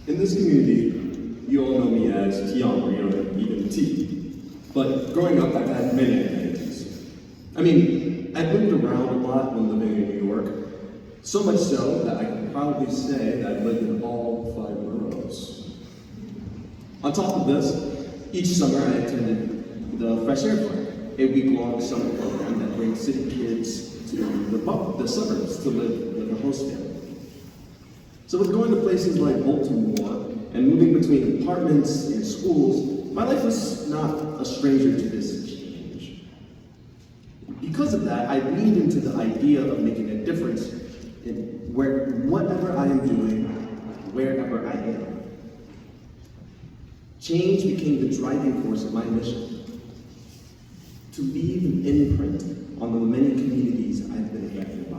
In this community, you all know me as Tionbre, or even T. But growing up, I've had many identities. I mean, I've moved around a lot when living in New York, so much so that I can proudly say that I've lived in all 5 boroughs. On top of this, each summer I attended the Fresh Air Fund, a week-long summer program that brings city kids to the suburbs to live with a host family. So with going to places like Baltimore and moving between apartments and schools, my life was not a stranger to this change. Because of that, I leaned into the idea of making a difference in whatever I am doing, wherever I am. Change became the driving force of my mission, to leave an imprint on the many communities I've been affected by.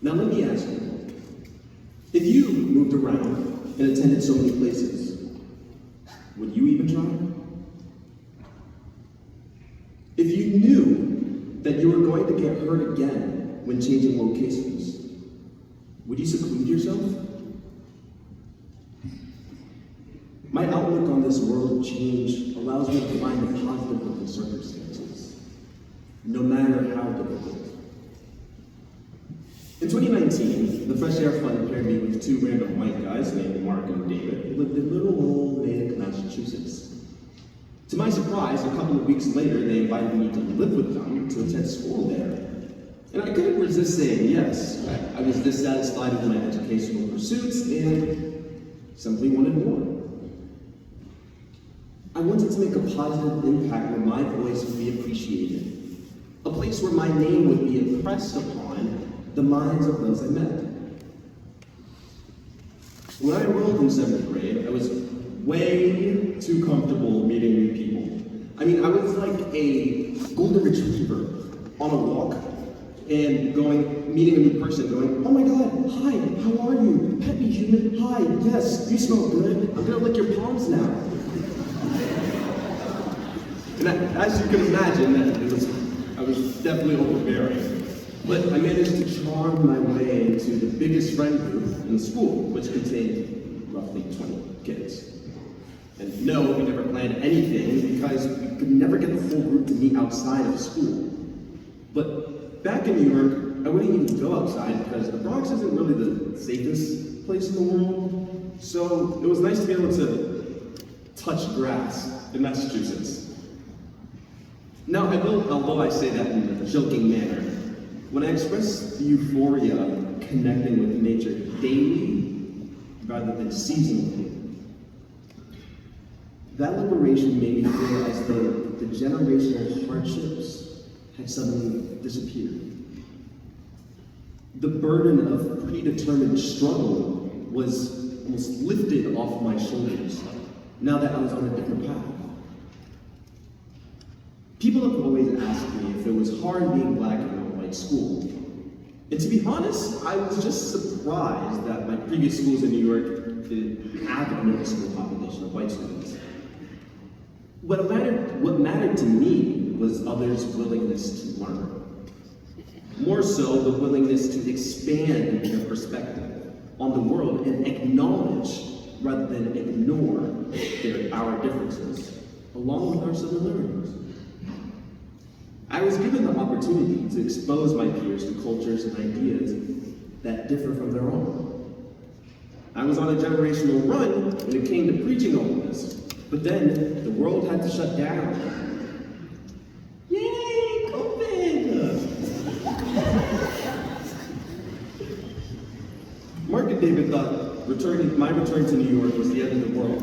Now let me ask you, if you moved around and attended so many places, would you even try? If you knew that you were going to get hurt again when changing locations, would you seclude yourself? My outlook on this world of change allows me to find the positive in circumstances, no matter how difficult. In 2019, the Fresh Air Fund paired me with 2 random white guys named Mark and David who lived in little old Natick, Massachusetts. To my surprise, a couple of weeks later, they invited me to live with them to attend school there. And I couldn't resist saying yes. I was dissatisfied with my educational pursuits and simply wanted more. I wanted to make a positive impact where my voice would be appreciated, a place where my name would be impressed upon the minds of those I met. When I enrolled in 7th grade, I was way too comfortable meeting new people. I mean, I was like a golden retriever on a walk and meeting a new person, going, "Oh my God, hi, how are you? Pet me, human, hi, yes, you smell good, I'm gonna lick your palms now." And as you can imagine, I was definitely overbearing. But I managed to charm my way into the biggest friend group in the school, which contained roughly 20 kids. And no, we never planned anything because we could never get the full group to meet outside of school. But back in New York, I wouldn't even go outside because the Bronx isn't really the safest place in the world. So it was nice to be able to touch grass in Massachusetts. Now, although I say that in a joking manner, when I express the euphoria of connecting with nature daily rather than seasonally, that liberation made me feel as though the generational hardships had suddenly disappeared. The burden of predetermined struggle was almost lifted off my shoulders now that I was on a different path. People have always asked me if it was hard being black in a white school. And to be honest, I was just surprised that my previous schools in New York didn't have a noticeable population of white students. What mattered to me was others' willingness to learn. More so, the willingness to expand their perspective on the world and acknowledge rather than ignore our differences, along with our similarities. I was given the opportunity to expose my peers to cultures and ideas that differ from their own. I was on a generational run when it came to preaching all of this, but then the world had to shut down. Yay, COVID! Mark and David thought my return to New York was the end of the world,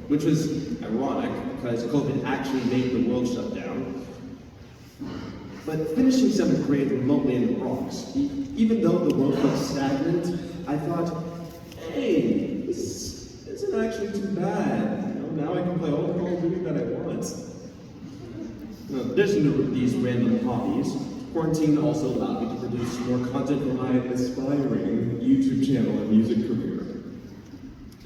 which was ironic because COVID actually made the world shut down. But finishing 7th grade remotely in the Bronx, even though the world felt stagnant, I thought, hey, this isn't actually too bad. Now I can play all the Call of Duty that I want. Now, in addition to these random hobbies, quarantine also allowed me to produce more content for my aspiring YouTube channel and music career.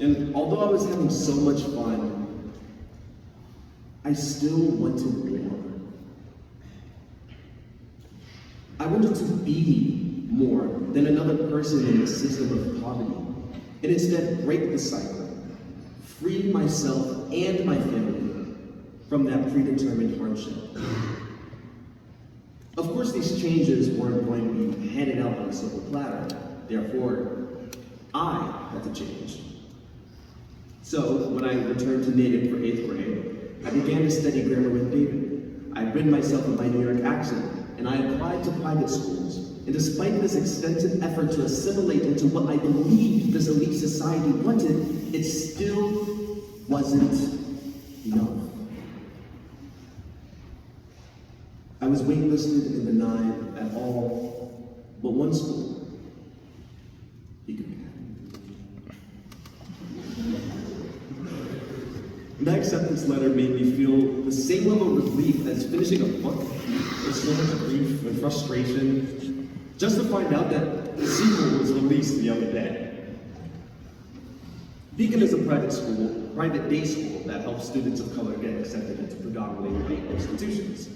And although I was having so much fun, I still wanted more. I wanted to be more than another person in the system of poverty. and instead break the cycle, free myself and my family from that predetermined hardship. Of course, these changes weren't going to be handed out on a silver platter. Therefore, I had to change. So, when I returned to Native for 8th grade, I began to study grammar with David. I rid myself of my New York accent, and I applied to private schools. And despite this extensive effort to assimilate into what I believed this elite society wanted, it still wasn't enough. I was waitlisted and denied at all but one school. And that acceptance letter made me feel the same level of relief as finishing a book with so much grief and frustration, just to find out that the sequel was released the other day. Beacon is a private day school that helps students of color get accepted into predominantly white institutions.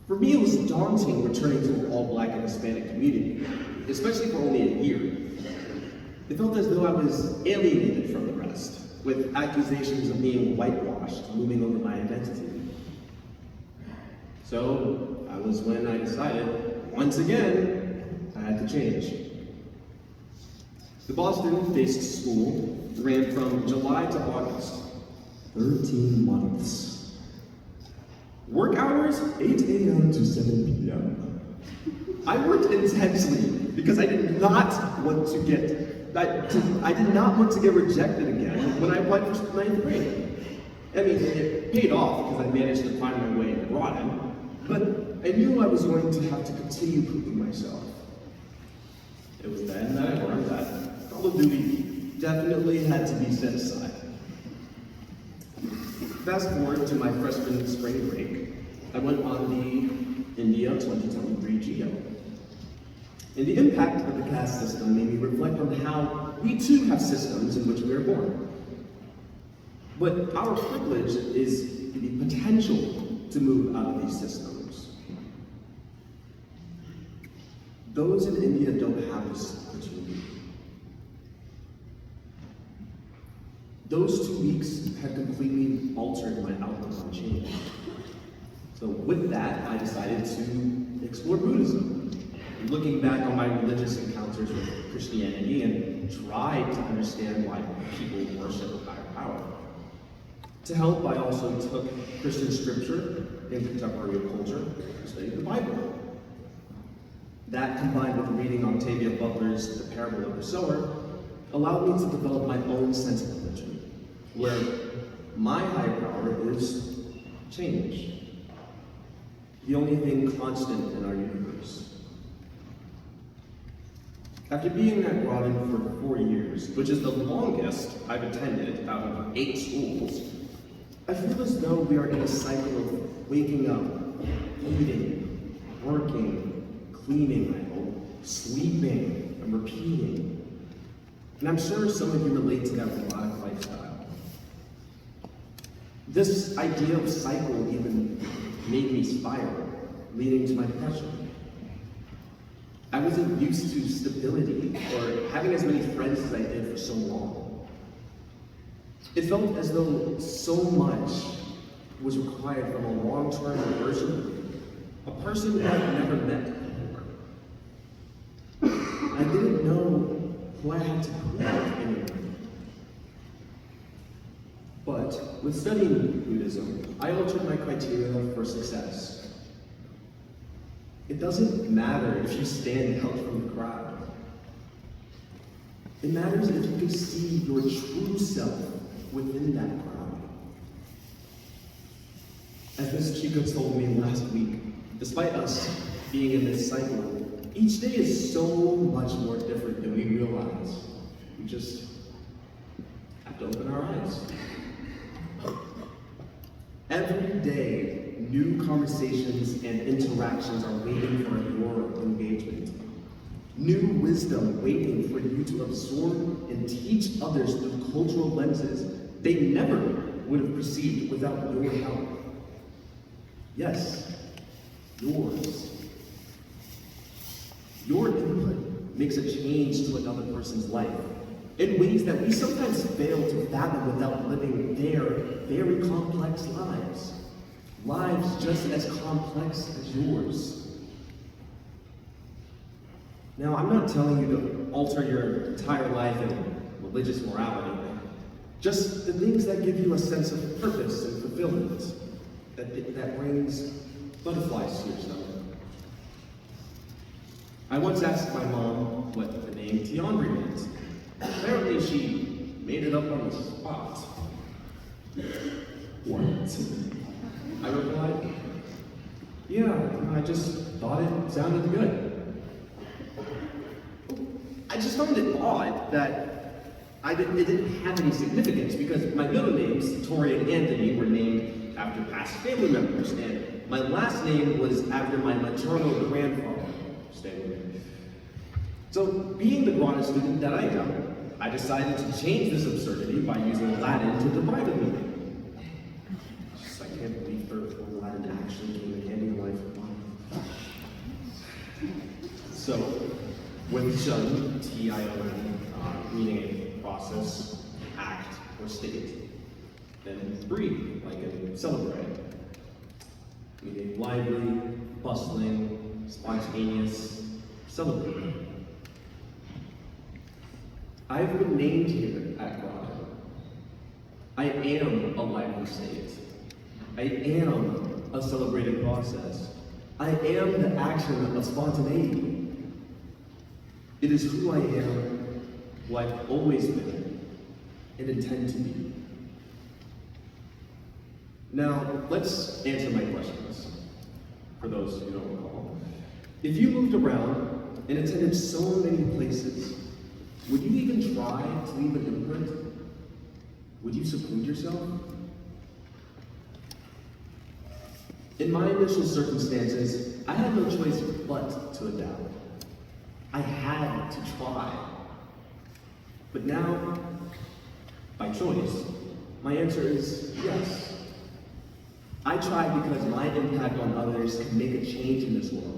For me, it was daunting returning to an all-Black and Hispanic community, especially for only a year. It felt as though I was alienated from the rest, with accusations of being whitewashed looming over my identity. So, that was when I decided, once again, I had to change. The Boston-based school ran from July to August, 13 months. Work hours, 8 a.m. to 7 p.m. I worked intensely because I did not want to get rejected again when I applied for 9th grade. I mean, it paid off because I managed to find my way to Groton, but I knew I was going to have to continue proving myself. It was then that I learned that Call of Duty definitely had to be set aside. Fast forward to my freshman spring break, I went on the India 2023 GEO. And the impact of the caste system made me reflect on how we too have systems in which we are born. But our privilege is the potential to move out of these systems. Those in India don't have this opportunity. Those 2 weeks had completely altered my outlook on change. So with that, I decided to explore Buddhism, looking back on my religious encounters with Christianity and tried to understand why people worship a higher power. To help, I also took Christian scripture and contemporary culture and studied the Bible. That, combined with reading Octavia Butler's The Parable of the Sower, allowed me to develop my own sense of religion, where my higher power is change, the only thing constant in our universe. After being at Groton for 4 years, which is the longest I've attended out of 8 schools, I feel as though we are in a cycle of waking up, eating, working, cleaning, I hope, sleeping, and repeating. And I'm sure some of you relate to that robotic lifestyle. This idea of cycle even made me spiral, leading to my depression. I wasn't used to stability or having as many friends as I did for so long. It felt as though so much was required from a long-term version of me, a person who I'd never met before. I didn't know who I had to prove anyone. But with studying Buddhism, I altered my criteria for success. It doesn't matter if you stand out from the crowd. It matters if you can see your true self within that crowd. As Ms. Chico told me last week, despite us being in this cycle, each day is so much more different than we realize. We just have to open our eyes. Every day, new conversations and interactions are waiting for your engagement. New wisdom waiting for you to absorb and teach others through cultural lenses they never would have perceived without your help. Yes, yours. Your input makes a change to another person's life in ways that we sometimes fail to fathom without living their very complex lives. Lives just as complex as yours. Now, I'm not telling you to alter your entire life in religious morality. Just the things that give you a sense of purpose and fulfillment, that brings butterflies to your stomach. I once asked my mom what the name Tionbre meant. Apparently she made it up on the spot. What? I replied, yeah, I just thought it sounded good. I just found it odd that it didn't have any significance because my middle names, Tori and Anthony, were named after past family members, and my last name was after my maternal grandfather. Stay with me. So, being the Groton student that I am, I decided to change this absurdity by using Latin to divide the meaning. I can't believe third form Latin actually came in handy in life. So, with Tion, T-I-O-N, meaning a process, act, or state. Then Bre, like in celebrate, meaning lively, bustling, spontaneous, celebrating. I've been named here at Groton. I am a lively state. I am a celebrated process. I am the action of spontaneity. It is who I am, who I've always been, and intend to be. Now, let's answer my questions, for those who don't recall. If you moved around and attended so many places, would you even try to leave an imprint? Would you seclude yourself? In my initial circumstances, I had no choice but to adapt. I had to try. But now, by choice, my answer is yes. I tried because my impact on others can make a change in this world.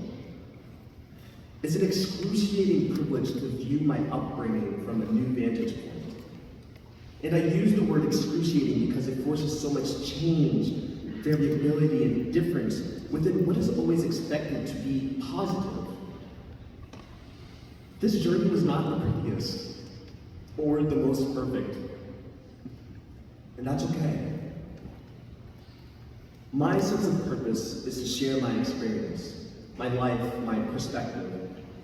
It's an excruciating privilege to view my upbringing from a new vantage point. And I use the word excruciating because it forces so much change, variability, and difference within what is always expected to be positive. This journey was not the prettiest or the most perfect, and that's okay. My sense of purpose is to share my experience, my life, my perspective,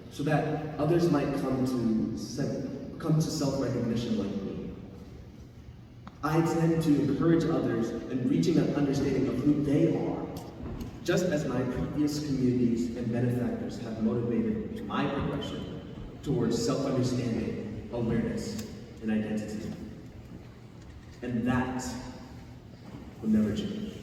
so that others might come to self-recognition like me. I intend to encourage others in reaching an understanding of who they are, just as my previous communities and benefactors have motivated my progression towards self-understanding, awareness, and identity. And that will never change.